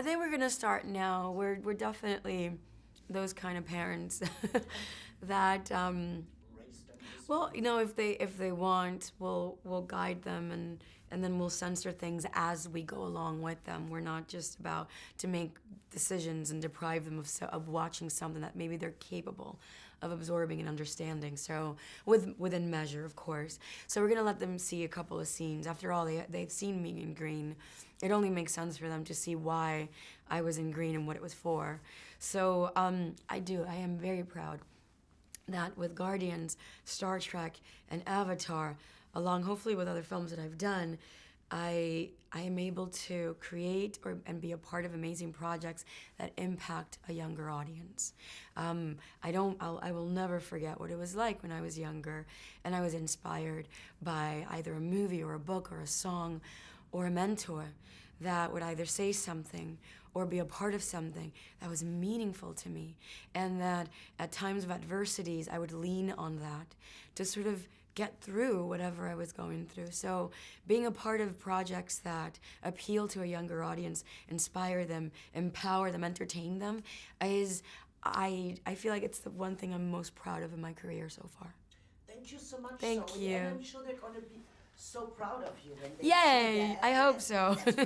I think we're gonna start now. We're definitely those kind of parents that well, if they want, we'll guide them and then we'll censor things as we go along with them. We're not just about to make decisions and deprive them of watching something that maybe they're capable of absorbing and understanding. So within measure, of course. So we're gonna let them see a couple of scenes. After all, they've seen me in green. It only makes sense for them to see why I was in green and what it was for. So I am very proud that with Guardians, Star Trek, and Avatar, along hopefully with other films that I've done, I am able to create and be a part of amazing projects that impact a younger audience. I will never forget what it was like when I was younger and I was inspired by either a movie or a book or a song or a mentor that would either say something or be a part of something that was meaningful to me, and that at times of adversities I would lean on that to sort of get through whatever I was going through. So being a part of projects that appeal to a younger audience, inspire them, empower them, entertain them, is I feel like it's the one thing I'm most proud of in my career so far. Thank you so much, Thank Zoe. And you. I'm sure they're going to be so proud of you when they see Yay! that. I hope so. That's